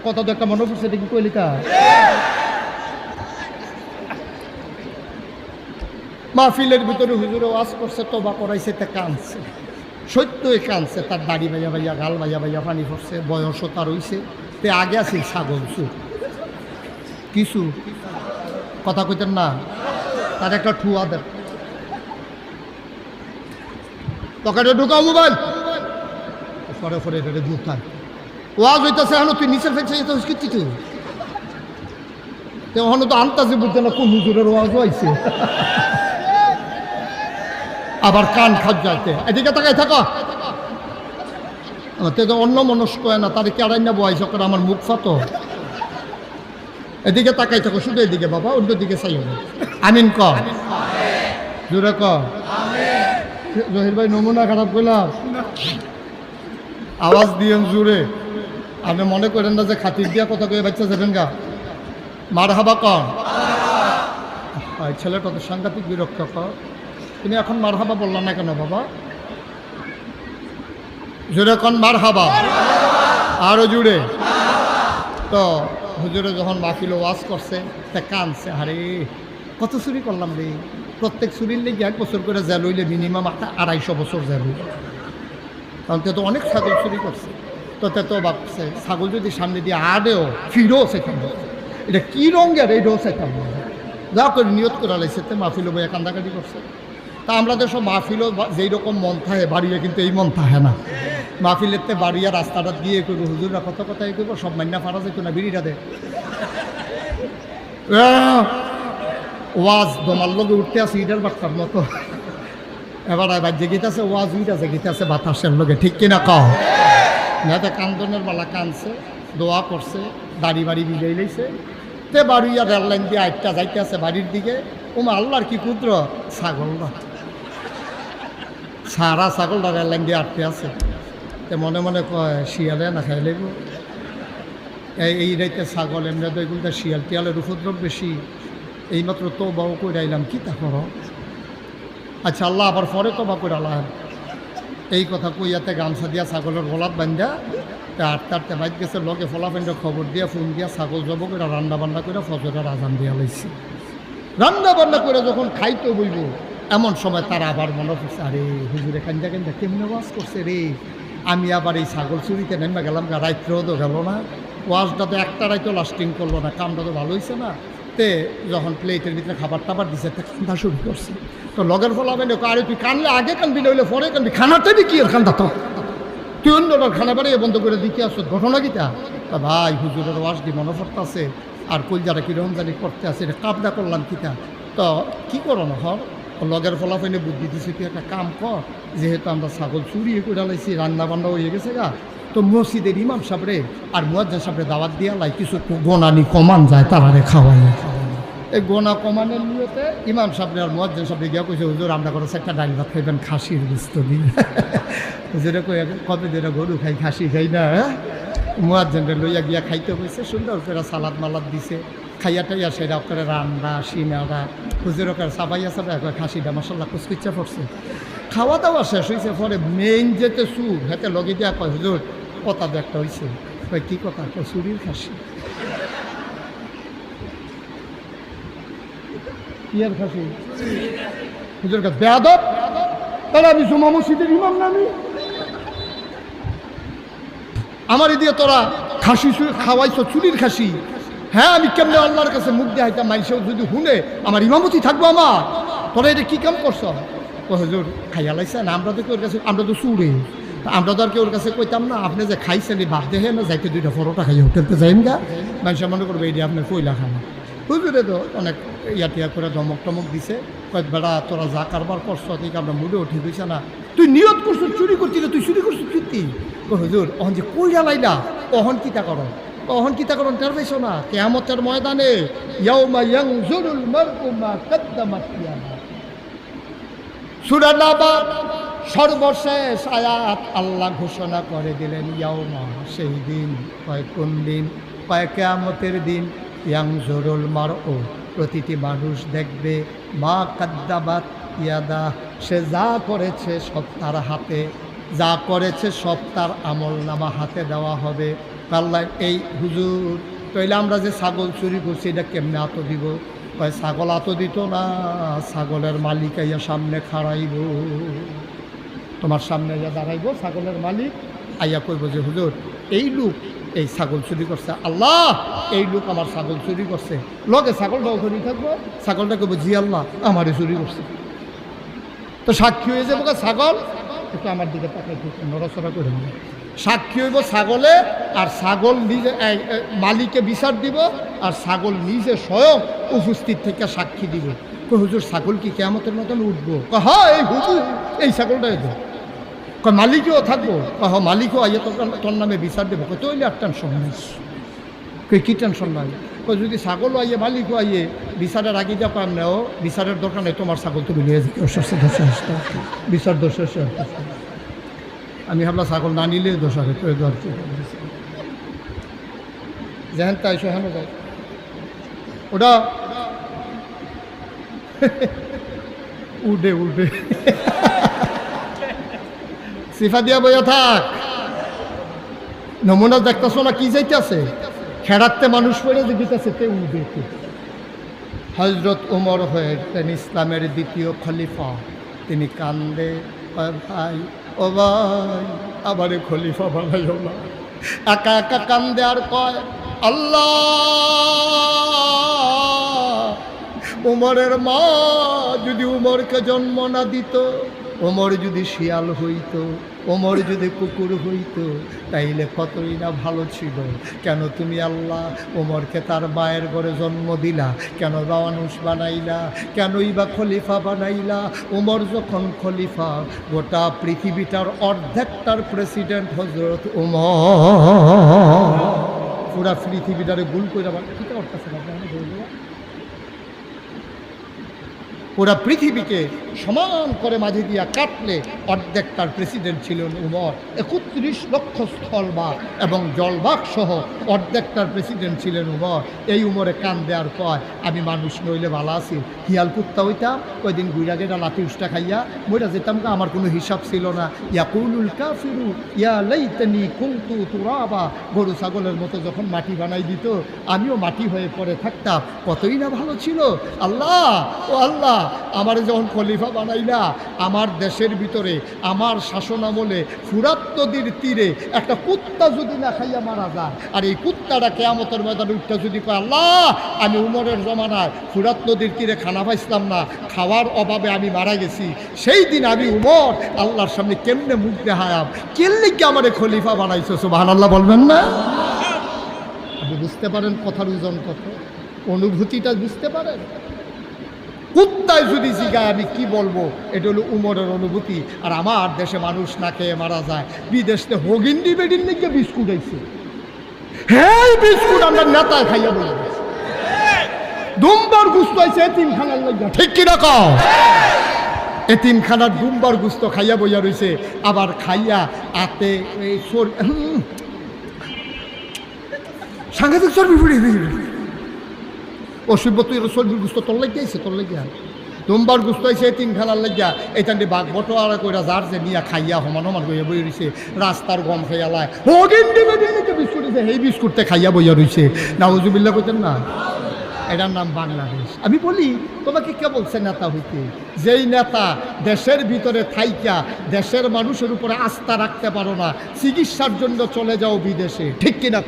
কথা তো একটা মনে পড়ছে, এটা কি কইলি তা? মাহফিলের ভিতরে হুজুরে ওয়াজ করছে, তওবা করাইছে, তে কাঁদছে, সত্যই কাঁদছে। তার দাড়ি ভাইয়া ভাইয়া, গাল ভাইয়া ভাইয়া পানি পড়ছে, বয়সও তার হইছে। তে আগে আছে ছাগল চুর কিছু কথা কইতেন না, তার একটা ঠুয়া দেন, পকেটে ঢুকাও মোবাইল, পরে পরে এটা ঢুকায়। ওয়াজ হইতেছে, এখন তুই নিচের ফেলছে কিচ্ছু তুই এখন তো আন্তাজে বুঝতে না কোন হুজুরের ওয়াজও আইছে। আবার কান খাত যাইতে, এদিকে তাকাই থাকো, অন্য মনস্ক না, তার কেড়াই না বয়স করে আমার মুখ ফাতো। এদিকে তাকাই থাকো, শুধু এদিকে বাবা, অন্য দিকে চাইও না। আমিন ক, জোরে ক। জহির ভাই নমুনা খারাপ করলাম, আওয়াজ দিয়েন জোরে। আপনি মনে করেন না যে খাতির দিয়া কথা কয়ে বাচ্চা যাবেন গা, মার হাবা কন। ছেলেটা তো সাংঘাতিক বিরক্ত কর, তুমি এখন মার হাবা বললাম না কেন বাবা? জোরে কন মার হাবা, আরো জুড়ে। তো হুজুরে যখন মাহফিল ওয়াজ করছে, তা কানছে, আরে কত চুরি করলাম রে, প্রত্যেক চুরির লেগে 1 বছর করে জেল হইলে মিনিমাম 250 বছর জেল হইল, কারণ তে তো অনেক ছাগল চুরি করছে। তো তে তো ভাবছে ছাগল যদি সামনে দিয়ে আড়েও ফিরো সেখানে, এটা কী রঙের এইটাও সেখান যা করে নিয়ত করে লাইছে, তে মাহফিলও বইয়া কান্দাকাটি করছে। তা আমরা তো সব মাহফিলও যেই রকম মন থাকে বাড়িয়ে, কিন্তু এই মন থাকে না। মাহফিলের তে বাড়িয়া রাস্তাটা দিয়ে করবো, হুজুররা কত কথাই করবো, সব মান্না ফারা যেত না, বিড়িটা দে ওয়াজ দমার লগে উঠতে আছে ইটার বাচ্চার মতো। এবার এবার জেগিতেছে ওয়াজ, উইটা জেগিতেছে বাতাসের লগে, ঠিক কিনা কও? নেতা কান্দনের বেলা কানছে, দোয়া করছে, দাড়ি বাড়ি বিজয় লইছে। তে বাড়িয়া রেললাইন দিয়ে আটটা যাইতে আছে বাড়ির দিকে। ওমা আল্লাহর কি কুদ্র, ছাগলটা সারা ছাগলটা রেললাইন দিয়ে আটকে আছে। তে মনে মনে কয় শিয়ালে না খাই লাগব, এই রাইতে ছাগল এমনি তো এগুলো শিয়াল টিয়ালের উপদ্রব বেশি। এইমাত্র তো বাবু করে আইলাম, কি তা করো? আচ্ছা আল্লাহ আবার পরে তো বা করে আল্লাহ, এই কথা কইয়াতে গামছা দিয়া ছাগলের গলাত বান্ধা আটতে আটতে বাইক গেছে, লগে ফলাফেন্ডে খবর দিয়া ফোন দিয়া ছাগল জব করে রান্না বান্না করে ফজরের আজান দিয়া লাইছে। রান্না বান্না করে যখন খাইতে বইব, এমন সময় তারা আবার মনে করছে, আরে হুজুরে কান্দা কান্দা কেমনে ওয়াজ করছে রে, আমি আবার এই ছাগল চুরিতে নেমে গেলাম গা, রাত্রেও তো গেল না, ওয়াজটা তো একটা রাইতেও লাস্টিং করলো না, কামটা তো ভালো হয়েছে না। তে যখন প্লেটের ভিতরে খাবার টাবার দিছে, তা কান্দা শুরু করছে। তো লগের ফলাবেন, আরে তুই কানলে আগে কানবি, নইলে পরে কানবি, খানাটাই কি এর কান্দা, তো তুই অন্যটার খানা বাড়িয়ে বন্ধ করে দিতে আসো, ঘটনা কিটা? তা ভাই হুজুরের ওয়াজ দি মনে পড়তে আছে, আর কলজারা কীরকম জানি করতে আছে, এটা কাবদা করলাম কিটা। তো কী করো না হর, লগের ফলাফেনে বুদ্ধি দিছে, তুই একটা কাম কর, যেহেতু আমরা ছাগল চুরিয়ে করে লাইছি, রান্না বান্না হয়ে গেছে গা, তো মসজিদের ইমাম সাহেবরে আর মুয়াজ্জিন সাহেবরে দাওয়াত দিয়া লাই, কিছু গোনানি কমান যায় তারারে খাওয়াই। এই গোনা কমানের নিয়তে ইমাম সাহেবরে আর মুয়াজ্জিন সাহেবরে গিয়া কইছে, হুজুর আমরা করে একটা ডাল ভাত খাইবেন, খাসির গোস্ত দিন। হুজুরে কই কবে দিনে গরু খাই, খাসি খাই না। মুয়াজ্জিনরে লইয়া গিয়া খাইতে কইছে, সুন্দর করে সালাদ মালাদ দিছে, খাইয়া টাইয়া সেরা করে রান্না সিনারা হুজুর করে সাবাইয়া সাবাই খাসিটা মশলা কুচকুচ্চা পড়ছে। খাওয়া দাওয়া শেষ হয়েছে, পরে মেইন যেতে সুর হেতে লগে দিয়া কয়, হুজুর কথা তো একটা হয়েছে। কয় কী কথা? কয় চুরির খাসি। কি আর খাসি? হুজুর কাছে বেয়াদব, তাহলে আমি জুমা মসজিদের ইমাম নামি, আমার দিয়ে তোরা খাসি খাওয়াইছ, চুরির খাসি? হ্যাঁ, আমি কেমনে আল্লাহর কাছে মুখ দিয়ে হাইতাম, মানুষেও যদি শুনে আমার ইমামতি থাকবো আমার, তোরা এটা কী কাম করছ? ও হুজুর খাইয়া লাইছে না, আমরা তো ওর কাছে, আমরা তো চুরে, আমরা তো আর কি ওর কাছে কইতাম না, আপনি যে খাইছেন এই ভাত দেখে না যাইতে 2টা পরোটা খাইয়া হোটেলতে যাইন গা, মানুষ মনে করবে এইটা আপনার কইলা খানা। হুজুরে তো অনেক ইয়াটিয়া করে ধমক টমক দিছে, কয়েক বেড়া তোরা যা কারবার করছো ঠিক আমরা মুডে উঠে দিছে না, তুই নিয়ত করছো চুরি করছি না, তুই চুরি করছো কীর্তি। ও হুজুর অহন যে কইরা লাইলা, অহন কিতা করো, অহন কিতা করো টের পাইছো না? কিয়ামতের ময়দানে ইয়াউমা ইয়ানজুরুল মারউ মা কদ্দামাত ইয়াদা, সূরা নাবা সর্বশেষ আয়াত আল্লাহ ঘোষণা করে দিলেন, ইয়াউমা সেই দিন, কয় কোন দিন? কয় কিয়ামতের দিন। ইয়ানজুরুল মারউ প্রতিটি মানুষ দেখবে, মা কদ্দামাত ইয়াদা সে যা করেছে সব তার হাতে, যা করেছে সব তার আমল নামা হাতে দেওয়া হবে। আল্লাহ এই হুজুর তাইলে আমরা যে ছাগল চুরি করছি এটা কেমনে আতো দিব? কয় ছাগল আতো দিত না, ছাগলের মালিক আইয়া সামনে খাড়াইব, তোমার সামনে যা দাঁড়াইব ছাগলের মালিক আইয়া কইব যে হুজুর এই লোক এই ছাগল চুরি করছে, আল্লাহ এই লোক আমার ছাগল চুরি করছে, লগে ছাগলটাও চুরি থাকবো, ছাগলটা কইব জি আল্লাহ আমারই চুরি করছে। তো সাক্ষী হয়ে যাবো ছাগল, একটু আমার দিকে তাকাই নড়াচড়া করে নেব, সাক্ষী হইব ছাগলে, আর ছাগল নিজে মালিকে বিচার দিব, আর ছাগল নিজে স্বয়ং উপস্থিত থেকে সাক্ষী দিব। হুজুর ছাগল কি কিয়ামতের মতন উঠবো? হ্যাঁ এই হুজুর এই ছাগলটাই তো। মালিকও থাকবো? হ্যাঁ মালিকও আইয়া তোর নামে বিচার দেবো। তৈলে আর টেনশন নাই, কি টেনশন নাই? যদি ছাগলও আইয়ে মালিকও আইয়ে বিচারের আগে যা পার নেও, বিচারের দরকার নেই, তোমার ছাগল তুমি নিয়ে যাবে, বিচার দোষ। আমি ভাবলাম ছাগল না নিলে দোষ আছে, তো দর কি যেহেন তাই সেখানে যায় ওটা উঠে সিফা দিয়া বইয়া থাক। নমুনা দেখতেছো না কি যাইতেছে, খেড়াতে মানুষ পড়ে যে দিতেছে তে উঠবে। হজরত ওমর হয়েছেন ইসলামের দ্বিতীয় খলিফা, তিনি কান্দে, ভাই ও ভাই আবারে খলিফা বানাইও না। একা একা কান্দে আর কয় আল্লাহ, উমরের মা যদি উমরকে জন্ম না দিত, ওমর যদি শিয়াল হইত, ওমর যদি কুকুর হইত, তাইলে কতই না ভালো ছিল। কেন তুমি আল্লাহ ওমরকে তার মায়ের ঘরে জন্ম দিলা? কেন বা মানুষ বানাইলা? কেনই বা খলিফা বানাইলা? ওমর যখন খলিফা, গোটা পৃথিবীটার অর্ধেকটার প্রেসিডেন্ট হজরত ওমর। পুরা পৃথিবীটারে গুল করে ঠিক করতেছে না, পুরা পৃথিবীকে সমান করে মাঝে দিয়া কাটলে অর্ধেকটার প্রেসিডেন্ট ছিলেন উমর। ৩১ লক্ষ স্থলবাগ এবং জলবাগ সহ অর্ধেকটার প্রেসিডেন্ট ছিলেন উমর। এই উমরে কান দেওয়ার পর আমি মানুষ নইলে ভালো আছি, হিয়াল কুত্তা হইতাম, ওই দিন গুইরা গেটা লাঠি উষ্টা খাইয়া মইরা যেতাম, আমার কোনো হিসাব ছিল না। ইয়াকুলুল কাফিরু ইয়া লাইতানি কুনতু তুরাবা, গরু ছাগলের মতো যখন মাটি বানাই দিত আমিও মাটি হয়ে পড়ে থাকতাম, কতই না ভালো ছিল। আল্লাহ ও আল্লাহ, আমার যখন খলিফা বানাইলা, আমার দেশের ভিতরে আমার শাসন আমলে ফুরাত নদীর তীরে একটা কুত্তা যদি না খাইয়া মারা যায়, আর এই কুত্তাটা কিয়ামতের ময়দানে উঠতে যদি কয় আল্লাহ আমি উমরের জমানায় ফুরাত নদীর তীরে খানা পাইছিলাম না, খাওয়ার অভাবে আমি মারা গেছি, সেই দিন আমি উমর আল্লাহর সামনে কেমনে মুখ দেখায়াম? কেমনে কি আমার খলিফা বানাইছো? সুবহানাল্লাহ বলবেন না? আপনি বুঝতে পারেন কথার ওজন কত, অনুভূতিটা বুঝতে পারেন? কুত্তায় যদি জিগায় আমি কি বলবো? এটা হলো উমরের অনুভূতি। আর আমার দেশে মানুষ না খেয়ে মারা যায়, বিদেশে হগিন্ডি বেডির লিখে বিস্কুট আইছে, হ্যাঁ বিস্কুট আমরা নেতায় খাইয়া বলে দুম্বার গুস্ত আইছে এতিমখানার লাগিয়া, ঠিক কিনা কও? এতিমখানার দুম্বার গুস্ত খাইয়া বইয়া রয়েছে, আবার খাইয়া আতে এই সাংঘাতিক চর্বি ফুড়ে অসভ্য, তুই চর্বির গুস্ত তোর লাগিয়েছে, তোর লাগিয়া তোমার গুস্ত হয়েছে তিনখানার লাগিয়া এইখান দিয়ে বাঘ বটোয়ারা কইরা যার যে নিয়া খাইয়া সমান সমান কইয়া বই রয়েছে, রাস্তার গম খাইয়া লাই বিস্কুট দিছে, সেই বিস্কুটতে খাইয়া বইয়া রয়েছে। নাউজুবিল্লাহ কইতেন না? এটার নাম বাংলাদেশ। আমি বলি তোমাকে কে বলছে নেতা হইতে? যেই নেতা দেশের ভিতরে থাইকা দেশের মানুষের উপরে আস্থা রাখতে পারো না, চিকিৎসার জন্য চলে যাও বিদেশে, ঠিক কিনা?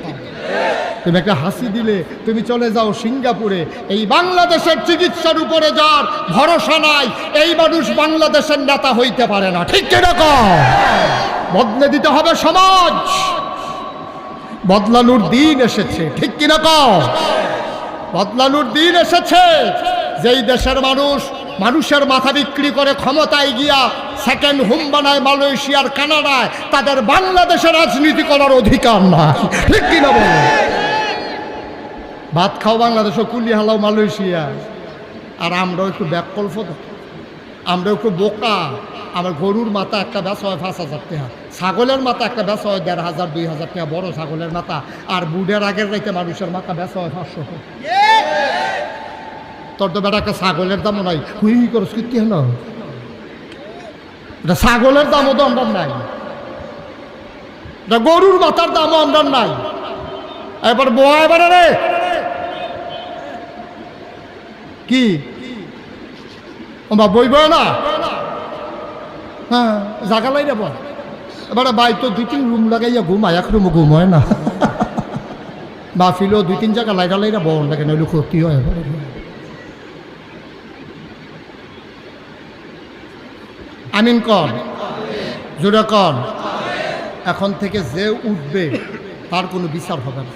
তুমি একটা হাসি দিলে তুমি চলে যাও সিঙ্গাপুরে, এই বাংলাদেশের চিকিৎসার উপরে যার ভরসা নাই, এই মানুষ বাংলাদেশের নেতা হইতে পারে না, ঠিক কিনা? বদলে দিতে হবে সমাজ, বদলানোর দিন এসেছে, ঠিক কিনা? বদলানোর দিন এসেছে। যেই দেশের মানুষ মানুষের মাথা বিক্রি করে ক্ষমতায় গিয়া সেকেন্ড হোম বানায় মালয়েশিয়ার কানাডায়, তাদের বাংলাদেশে রাজনীতি করার অধিকার নাই, ঠিক কিনা বলে? ভাত খাও বাংলাদেশও, কুলি হালাও মালয়েশিয়া। আর আমরাও একটু ব্যাকল্প, আমরা একটু বোকা। আমার গরুর মাথা একটা বেচা হয় 5,000 টাকা, ছাগলের মাথা একটা বেচা হয় 1,500 2,000 টাকা, বড় ছাগলের মাথা। আর বুড়ের আগের রাইতে মানুষের মাথা বেচা হয় 500 টাকা। তোর তো বেটা একটা ছাগলের দামও নাই, হুই করস কি কেন? এটা ছাগলের দামও তো আমরা নাই, এটা গরুর মাথার দামও আমরা নাই। এবার বোয়া এবার রে কি বইব না, হ্যাঁ জাগা লাই যাব। এবার বাই তো 2-3 রুম লাগাইয়া ঘুমায়, এক রুমও ঘুম হয় না। মাহফিলও 2-3 জায়গা লাইরা লাইরা বন লাগে, নইলে ক্ষতি হয়। আমিন কন, জোরে কন। এখন থেকে যে উঠবে তার কোনো বিচার হবে না,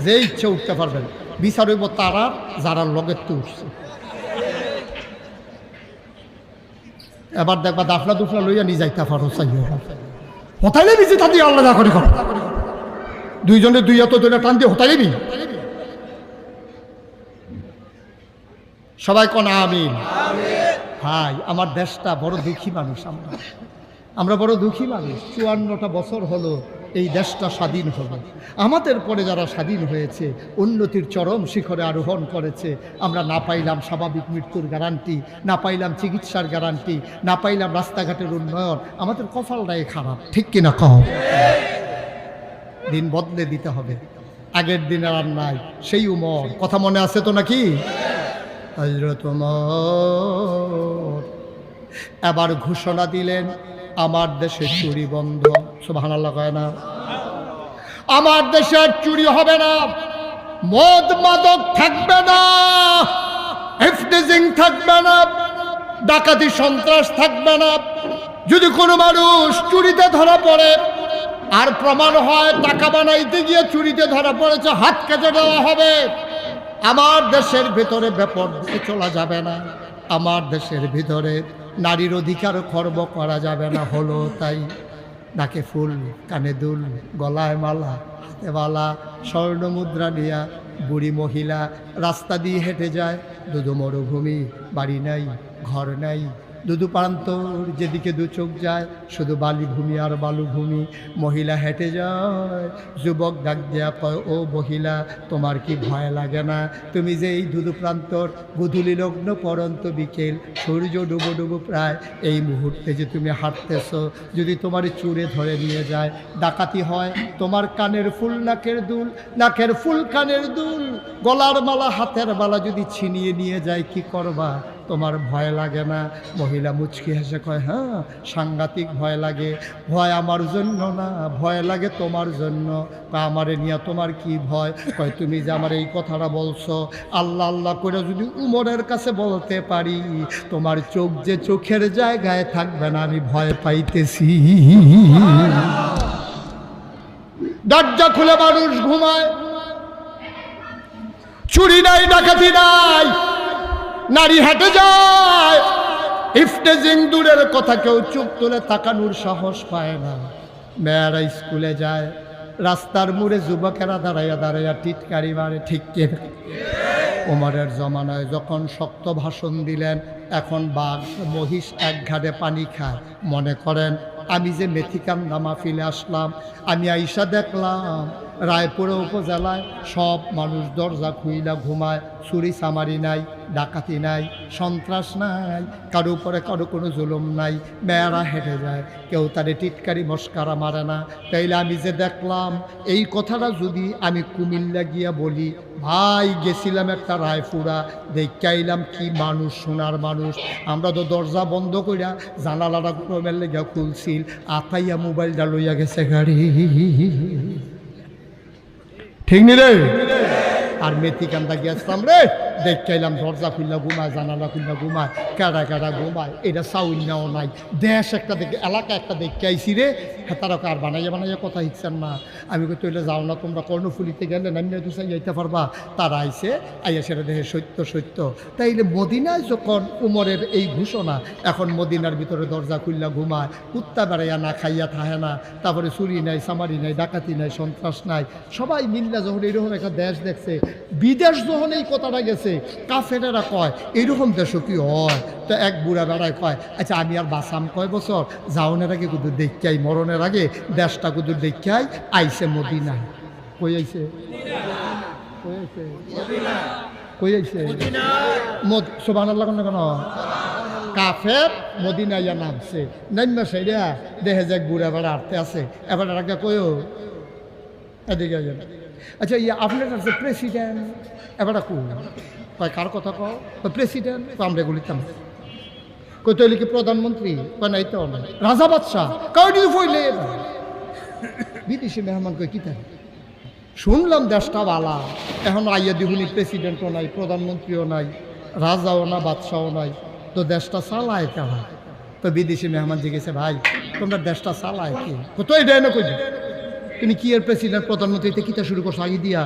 যে ইচ্ছে উঠতে পারবেন। বিচার হইব তারা যারা লগের তো উঠছে। এবার দেখবা দাফলা দুফলা লইয়া নিয়ে যাইতে পারো, চাইও হতাইলে বিজি তা দিয়ে আল্লাহ করে কর, দুইজনে দুই এত দুইটা টান দিয়ে হতাইবি। সবাই কোন আমিন। ভাই আমার দেশটা বড় দুঃখী মানুষ, আমরা বড় দুঃখী মানুষ। 54টা বছর হলো এই দেশটা স্বাধীন হলো। আমাদের পরে যারা স্বাধীন হয়েছে, উন্নতির চরম শিখরে আরোহণ করেছে, আমরা না পাইলাম স্বাভাবিক মৃত্যুর গ্যারান্টি, না পাইলাম চিকিৎসার গ্যারান্টি, না পাইলাম রাস্তাঘাটের উন্নয়ন। আমাদের কপালটাই খারাপ, ঠিক কিনা কও? দিন বদলে দিতে হবে, আগের দিন আর নাই। সেই উমর কথা মনে আছে তো নাকি? হযরত ওমর এবার ঘোষণা দিলেন, আমার দেশে চুরি বন্ধ। সুবহানাল্লাহ কয় না? আমার দেশে চুরি হবে না, মদ মাদক থাকবে না, ইফটিজিং থাকবে না, ডাকাতি সন্ত্রাস থাকবে না। যদি কোনো মানুষ চুরিতে ধরা পড়ে আর প্রমাণ হয় টাকা বানাইতে গিয়ে চুরিতে ধরা পড়েছে, হাত কেটে দেওয়া হবে। আমার দেশের ভিতরে বেপরদা চলা যাবে না, আমার দেশের ভিতরে নারীর অধিকার খর্ব করা যাবে না। হলো তাই, নাকে ফুল, কানে দুল, গলায় মালা, হাতে মালা, স্বর্ণ মুদ্রা নিয়া বুড়ি মহিলা রাস্তা দিয়ে হেঁটে যায়। দুধু মরুভূমি, বাড়ি নাই, ঘর নাই, দুধু প্রান্তর, যেদিকে দু চোখ যায় শুধু বালিভূমি আর বালুভূমি। মহিলা হেঁটে যায়, যুবক ডাক দেয়া কয়, ও মহিলা তোমার কি ভয় লাগে না? তুমি যে এই দুধু প্রান্তর, গুধুলি লগ্ন পরন্ত বিকেল, সূর্য ডুবো ডুবো প্রায়, এই মুহূর্তে যে তুমি হাঁটতেছো, যদি তোমার চুরে ধরে নিয়ে যায়, ডাকাতি হয়, তোমার কানের ফুল নাকের দুল, নাকের ফুল কানের দুল, গলার মালা হাতের মালা যদি ছিনিয়ে নিয়ে যায়, কি করবা? তোমার ভয় লাগে না? মহিলা মুচকি হেসে কয়, হ্যাঁ সাংঘাতিক ভয় লাগে। ভয় আমার জন্য না, ভয় লাগে তোমার জন্য। আমারে নিয়ে তোমার কি ভয়? কয় তুমি যে আমার এই কথাটা বলছো, আল্লাহ আল্লাহ করে যদি উমরের কাছে বলতে পারি, তোমার চোখ যে চোখের জায়গায় থাকবে না, আমি ভয় পাইতেছি। দরজা খুলে মানুষ ঘুমায়, চুরি নাই, ডাকাতি নাই, নারী হেঁটে যায়, ইফতেজিং দূরের কথা, কেউ চোখ তুলে তাকানোর সাহস পায় না। মেয়েরা স্কুলে যায়, রাস্তার মোড়ে যুবকেরা দাঁড়াইয়া দাঁড়াইয়া টিটকারি মারে, ঠিক কিনা? ওমরের জমানায় যখন শক্ত ভাষণ দিলেন, এখন বাঘ মহিষ এক ঘাটে পানি খায়। মনে করেন আমি যে মেথিকান্দা মাহফিলে আসলাম, আমি আইসা দেখলাম রায়পুর উপজেলায় সব মানুষ দরজা খুইলা ঘুমায়, চুরি চামারি নাই, ডাকাতি নাই, সন্ত্রাস নাই, কারো উপরে কারো কোনো জুলুম নাই। মেয়েরা হেঁটে যায়, কেউ তারে টিটকারি মস্কারা মারে না। তাইলে আমি যে দেখলাম, এই কথাটা যদি আমি কুমিল্লা গিয়া বলি, ভাই গেছিলাম একটা রায়পুরা, দেখে আইলাম কি মানুষ, সোনার মানুষ। আমরা তো দরজা বন্ধ করিয়া জানালাটা ক্রমের লেগে খুলছিল, আতাইয়া মোবাইলটা লইয়া গেছে গাড়ি, ঠিক নি রে? আর মেথিকান্দা গিয়েছিলাম রে, দেখতে এলাম দরজা খুললা ঘুমায়, জানালা খুললা ঘুমায়, কেডা কেডা ঘুমায়। এটা চাউল নেওয়া নাই, দেশ একটা দেখে, এলাকা একটা দেখতে আইসি রে। হ্যাঁ তারা কার বানাইয়া বানাইয়া কথা হিচ্ছেন না। আমি কইলে যাও না তোমরা, কর্ণফুলিতে গেলে নামিয়ে দু চাই যাইতে পারবা। তারা আইসে, আইয়া সেটা দেখে সত্য সত্য। তাইলে মদিনায় যখন উমরের এই ঘোষণা, এখন মদিনার ভিতরে দরজা খুললা ঘুমায়, কুত্তা বেড়াইয়া না খাইয়া থাহে না, তারপরে চুরি নাই, চামারি নাই, ডাকাতি নাই, সন্ত্রাস নাই। সবাই মিল্লা যখন এইরকম একটা দেশ দেখছে, বিদেশ যখন এই কথাটা গেছে, কাফেরেরা কয় এইরকম দেশও কি হয়? তো এক বুড়া বেড়ায় কয়, আচ্ছা আমি আর বাঁচাম কয় বছর, যাওনের আগে কুদুর দেখাই, মরণের আগে দেশটা কুদুর দেখাই। আইসে মদিনায়, কই আইসে? কই আইসে? সুবহানাল্লাহ কেন? কাফের মদিনাইয়া নামছে, নাইমা সেইরা দেখে যাক বুড়া বেড়া আটতে আছে। এবার আগে কয়ও এদিকে আচ্ছা আপনার কাছে প্রেসিডেন্ট এবার কয় কার কথা কও প্রেসিডেন্ট আমরা এগুলিতাম কই তৈলি কি প্রধানমন্ত্রী কয় নাই তো রাজা বাদশাহ কাউডি ফইলে বিদেশি মেহমান কই কি থাকে শুনলাম দেশটা বালা এখন আইয়া দিহুনি প্রেসিডেন্টও নাই প্রধানমন্ত্রীও নাই রাজাও না বাদশাও নাই তো দেশটা চালায় কারা তো বিদেশি মেহমান জিজ্ঞেসে ভাই তোমরা দেশটা চালায় কি তো এটাই না কই তুমি কি এর প্রেসিডেন্ট প্রধানমন্ত্রীতে কিতা শুরু করছো আগে দিয়া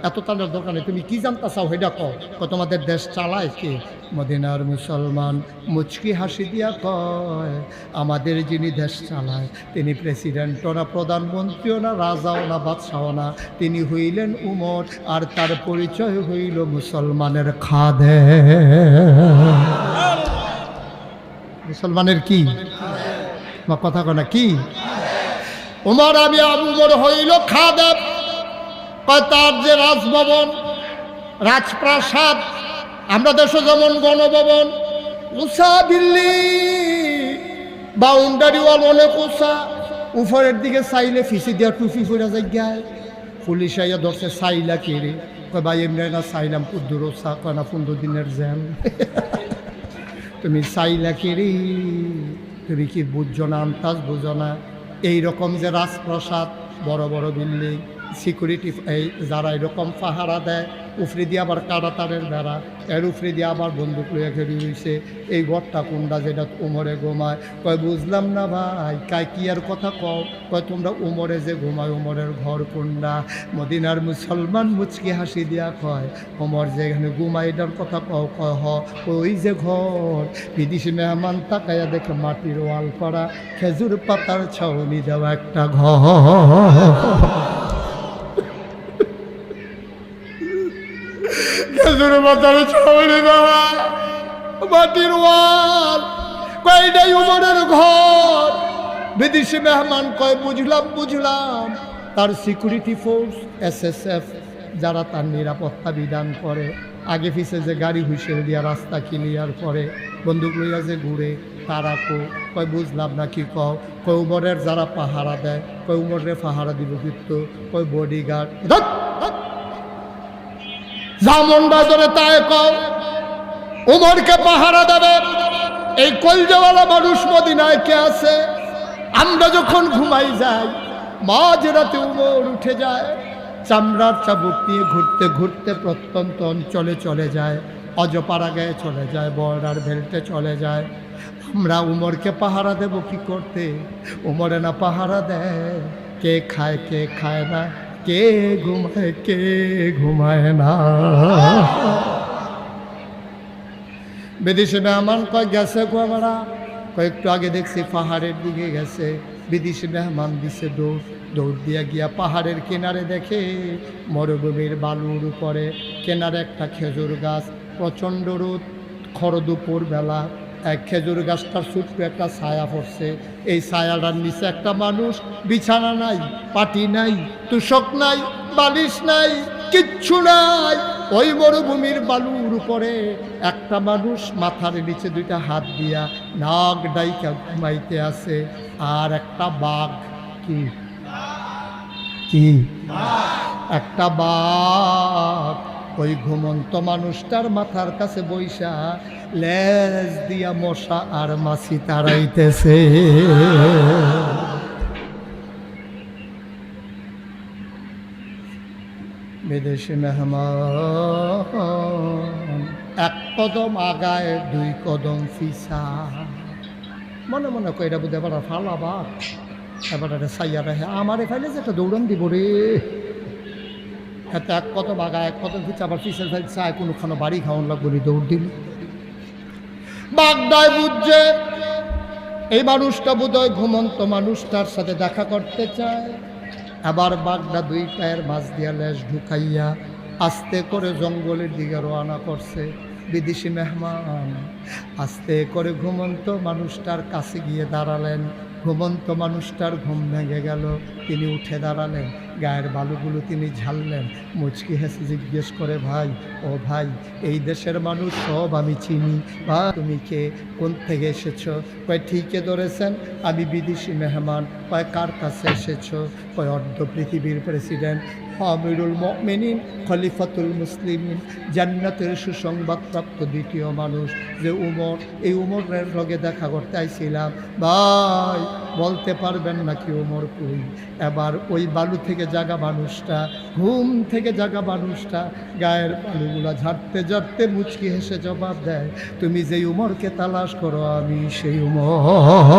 এত তাদের দোকানে তুমি কি জানতা চাও সেটা কও তোমাদের দেশ চালায় কে মদিনার মুসলমান মুচকি হাসি দিয়া কয় আমাদের যিনি দেশ চালায় তিনি প্রেসিডেন্টও না প্রধানমন্ত্রীও না রাজাও না বাদশাও না তিনি হইলেন উমর আর তার পরিচয় হইল মুসলমানের খাদে মুসলমানের কি বা কথা কয় না কি উমর আমি উমর হইল খাদেম তার যে রাজভবন রাজপ্রাসাদ আমরা দেশে যেমন গণভবন উষা দিল্লি বাউন্ডারি ওয়াল অনেক উষা উপরের দিকে চাইলে ফিসি দেওয়া টুপি ফিরে যায় গায় পুলিশ আইয়া ধরছে চাইলা কেড়ে কয় ভাই এমনি না চাইলাম কুদ্দুর উষা কয় না 15 দিনের জ্যাম তুমি চাইলা কেড়ে তুমি কি বুঝছো না আন্তাজ বুঝো না এইরকম যে রাজপ্রাসাদ বড় বড় বিল্ডিং সিকিউরিটি এই যারা এরকম পাহারা দেয় উফরে দিয়ে আবার কাঁটাতারের বেড়া এর উফরে দিয়ে আবার বন্দুক লইয়া ঘেরি হয়েছে এই ঘরটা কোনটা যেটা উমরে ঘুমায় কয় বুঝলাম না ভাই কাই কি আর কথা কও কয় তোমরা উমরে যে ঘুমায় উমরের ঘর কোনটা মদিনার মুসলমান মুচকি হাসি দিয়া কয় উমর যে এখানে ঘুমায় এটার কথা কও কয় ওই যে ঘর বিদেশি মেহমান তাকাইয়া দেখে মাটির ওয়াল করা খেজুর পাতার ছাউনি দেওয়া একটা ঘর খেজুর পাতার ছাউনি দেওয়া মাটির ওয়াল কয়টাই উমরের ঘর বিদেশি মেহমান কয় বুঝলাম তার সিকিউরিটি ফোর্স SSF যারা তার নিরাপত্তা বিধান করে আগে পিছে যে গাড়ি হুইসেল দিয়া রাস্তা ক্লিয়ার করে বন্দুক লইয়া যে ঘুরে তারা কয় বুঝলাম না কি কয় উমরের যারা পাহারা দেয় কয় উমরের পাহারা দিব কিন্তু কয় বডিগার্ড যেমন বাজারে তাই কও উমরকে পাহারা দেবে এই কলজাওয়ালা মানুষ মদিনায় কে আছে আমরা যখন ঘুমাই যাই মাঝরাতে উমর উঠে যায় চামড়ার চাবুক নিয়ে ঘুরতে ঘুরতে প্রত্যন্ত অঞ্চলে চলে যায় অজপাড়া গায়ে চলে যায় বর্ডার বেল্টে চলে যায় আমরা উমরকে পাহারা দেব কি করতে উমরে না পাহারা দেয় কে খায় না কে ঘুমায় না বিদেশি মেহমান কয় গেছে গোয়ামারা কয়েকটু আগে দেখছি পাহাড়ের দিকে গেছে বিদেশি মেহমান দিছে দৌড় দিয়া গিয়া পাহাড়ের কিনারে দেখে মরুভূমির বালুর উপরে কেনারে একটা খেজুর গাছ প্রচণ্ড রোদ খরদুপুর বেলা এক খেজুর গাছটার ছোট্ট একটা ছায়া পড়ছে এই ছায়াটার নিচে একটা মানুষ বিছানা নাই পাটি নাই তুষক নাই বালিশ নাই কিচ্ছু নাই ওই মরুভূমির বালুর উপরে একটা মানুষ মাথার নিচে দুইটা হাত দিয়া নাক ডাইকা ঘুমাইতে আছে আর একটা বাঘ কি একটা বাঘ ওই ঘুমন্ত মানুষটার মাথার কাছে বৈশা লেজ দিয়া মশা আর মাছি তাড়াইতেছে বিদেশি মেহমান এক কদম আগায় 2 কদম পিছা মনে মনে কইরা বুঝে এবার ফালাবাদ এবার সাইয়া রেখে আমারে ফাইলে যে একটা দৌড়ান দিব রে এত এক কদম আগায় 1 কদম পিছা আবার পিছের ফাইল চায় কোনোখানে বাড়ি খাওয়ান লাগবো দৌড় দিল বাগদায় বুঝছে এই মানুষটা বোধহয় ঘুমন্ত মানুষটার সাথে দেখা করতে চায় আবার বাগদা 2 পায়ের মাছ দিয়া লেজ ঢুকাইয়া আস্তে করে জঙ্গলের দিকে রওনা করছে বিদেশি মেহমান আস্তে করে ঘুমন্ত মানুষটার কাছে গিয়ে দাঁড়ালেন ঘুমন্ত মানুষটার ঘুম ভেঙে গেল তিনি উঠে দাঁড়ালেন গায়ের বালুগুলো তিনি ঝাড়লেন, মুচকি হেসে জিজ্ঞেস করে, ভাই ও ভাই, এই দেশের মানুষ সব আমি চিনি, বা তুমি কে, কোন থেকে এসেছো? কয় ঠিকই ধরেছেন, আমি বিদেশি মেহমান। কয় কার কাছে এসেছো? কয় অর্ধ পৃথিবীর প্রেসিডেন্ট আমিরুল মুমিনিন খলিফাতুল মুসলিমিন, জান্নাতের সুসংবাদপ্রাপ্ত দ্বিতীয় মানুষ যে উমর, এই উমরের লগে দেখা করতে আইছিলাম। ভাই বলতে পারবেন নাকি উমর কই? এবার ওই বালু থেকে জাগা মানুষটা, ঘুম থেকে জাগা মানুষটা গায়ের বালুগুলা ঝাড়তে ঝাড়তে মুচকি হেসে জবাব দেয়, তুমি যেই উমরকে তালাশ করো আমি সেই উমর।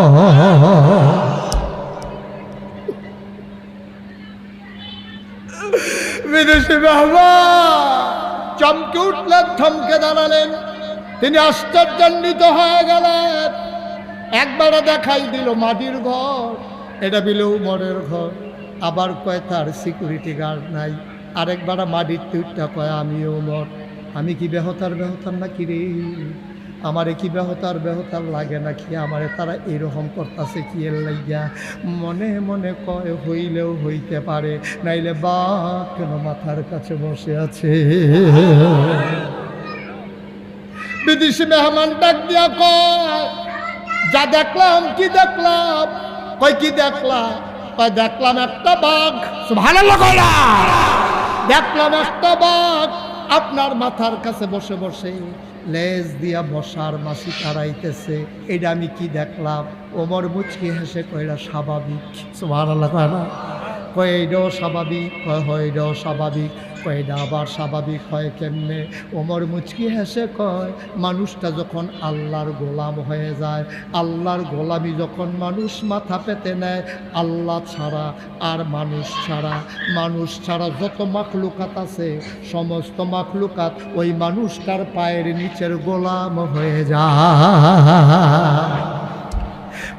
বিদেশি মেহমান চমকে উঠলেন, থমকে দাঁড়ালেন, তিনি আশ্চর্যান্বিত হয়ে গেলেন। একবারে দেখাই দিল মাটির ঘর, এটা বিল উমরের ঘর। আবার কয় তার সিকিউরিটি গার্ড নাই। আরেকবার মাটির তুইটা কয় আমি উমর। আমি কি বেহতার নাকি রে? আমারে কি বেহতার লাগে নাকি? আমারে তারা এরকম করতেছে কি এর লাইগা? মনে মনে কয় হইলেও হইতে পারে, নাইলে বা কেন মাথার কাছে বসে আছে? বিদেশি মেহমান ডাক দিয়া কয়, যা দেখলাম। কি দেখলাম? কয় কি দেখলাম? কয় দেখলাম একটা বাঘ। সুবহানাল্লাহ কয় না? দেখলাম একটা বাঘ আপনার মাথার কাছে বসে বসে লেজ দিয়া বসার মাসি তাড়াইতেছে। এটা আমি কি দেখলাম? ওমর মুচকি হেসে কয়টা স্বাভাবিক। সুবহানাল্লাহ কয় না? কয় এটাও স্বাভাবিক। কয় হয় এটাও স্বাভাবিক। কয় এটা আবার স্বাভাবিক হয় কেমনে? ওমর মুচকি হেসে কয়, মানুষটা যখন আল্লাহর গোলাম হয়ে যায়, আল্লাহর গোলামি যখন মানুষ মাথা পেতে নেয়, আল্লাহ ছাড়া আর মানুষ ছাড়া যত মাখলুকাত আছে, সমস্ত মাখলুকাত ওই মানুষটার পায়ের নিচের গোলাম হয়ে যায়।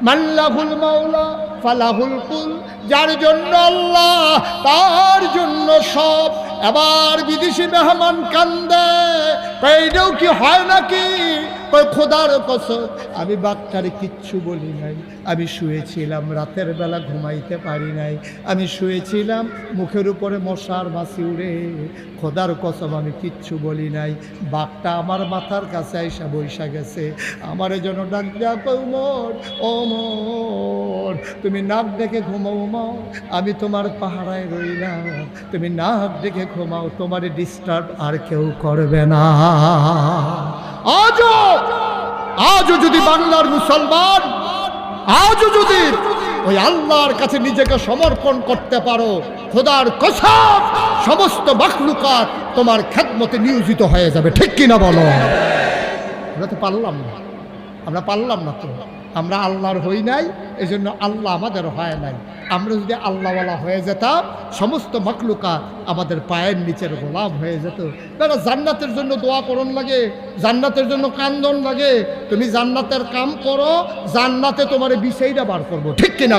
মাল্লাহুল মাওলা ফালাহুল কুল, যার জন্য আল্লাহ তার জন্য সব। এবার বিদেশি মেহমান কান্দে, এইটাও কি হয় নাকি? খোদার কসম আমি বাচ্চারে কিচ্ছু বলি নাই। আমি শুয়েছিলাম, রাতের বেলা ঘুমাইতে পারি নাই। আমি শুয়েছিলাম, মুখের উপরে মশার মাছি উড়ে। খোদার কসম আমি কিচ্ছু বলি নাই। বাঘটা আমার মাথার কাছে আইসা বইসা গেছে। আমার জন্য ডাক দেয়া, উমর ওমর তুমি নাক ডেকে ঘুমাও উমর, আমি তোমার পাহারায় রইলাম। তুমি নাক ডেকে ঘুমাও, তোমার ডিস্টার্ব আর কেউ করবে না। আজও যদি বাংলার মুসলমান, আজও যদি ওই আল্লাহর কাছে নিজেকে সমর্পণ করতে পারো, খোদার কসম সমস্ত মাখলুকাত তোমার খেদমতে নিয়োজিত হয়ে যাবে। ঠিক কিনা বলো? আমরা তো পারলাম না, আমরা পারলাম না তো। আমরা আল্লাহর হই নাই, এই জন্য আল্লাহ আমাদের হয় নাই। আমরা যদি আল্লাহওয়ালা হয়ে যেতাম, সমস্ত মাখলুকাত আমাদের পায়ের নিচের গোলাম হয়ে যেত। কারণ জান্নাতের জন্য দোয়া করণ লাগে, জান্নাতের জন্য কান্দন লাগে। তুমি জান্নাতের কাম করো, জান্নাতে তোমার বিষয়টা বার করবো। ঠিক কিনা?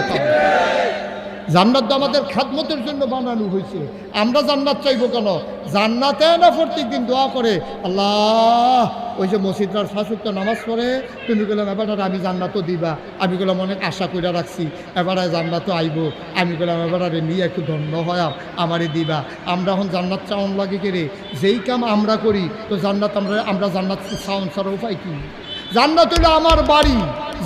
জান্নাত তো আমাদের খেদমতের জন্য বানানো হয়েছে। আমরা জান্নাত চাইবো কেন? জান্নাতে না প্রত্যেক দিন দোয়া করে, আল্লাহ ওই যে মসজিদটার শাসক তো নামাজ পড়ে, তুমি গেলাম এবার আমি জান্নাতও দিবা। আমি গেলাম অনেক আশা করে রাখছি, এবারে জান্নাতও আইব। আমি গেলাম এবারে নিয়ে একটু ধন্য হয় আমারে দিবা। আমরা এখন জান্নাত চাউন লাগে কেড়ে, যেই কাম আমরা করি তো জান্নাত আমরা জান্নাত চাউন ছাড়া উপায় কি? জান্নাত হইলো আমার বাড়ি,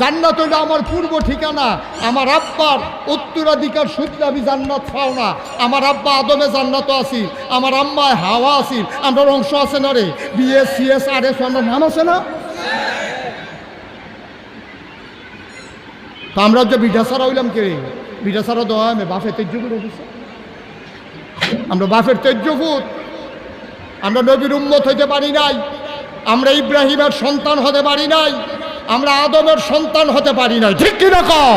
জান্নাত হইলো আমার পূর্ব ঠিকানা। আমার আব্বার উত্তরাধিকার সূত্রে আমি জান্নাত পাও না। আমার আব্বা আদমে জান্নাত আসিল, আমার আম্মায় হাওয়া আসিল। আমরা অংশ আছে না রে, বিএস সিএস আর এস আমরা নাম আছে না? তো আমরা যে বিটা ছাড়া হইলাম কে? বিটা ছাড়া দেওয়া আমি বাফের তেজ্যপুর অফিসে, আমরা বাফের তেজ্যপুর। আমরা নবীর উম্মত হইতে পারি নাই, আমরা ইব্রাহিমের সন্তান হতে পারি নাই, আমরা আদমের সন্তান হতে পারি নাই। ঠিক কিনা কও?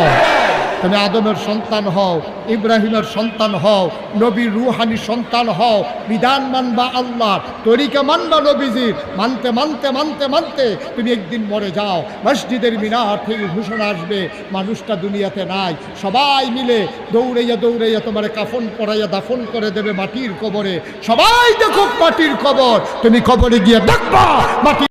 তুমি আদমের সন্তান হও, ইব্রাহিমের সন্তান হও, নবীর রুহানি সন্তান হও, বিধান মানবা আল্লাহ, তরিকা মানবা নবীজির। মানতে মানতে মানতে মানতে তুমি একদিন মরে যাও। মসজিদের মিনার থেকে ঘোষণা আসবে, মানুষটা দুনিয়াতে নাই। সবাই মিলে দৌড়াইয়া দৌড়াইয়া তোমার কাফন পরাইয়া দাফন করে দেবে মাটির কবরে। সবাই দেখো মাটির কবর, তুমি কবরে গিয়ে দেখবা মাটি।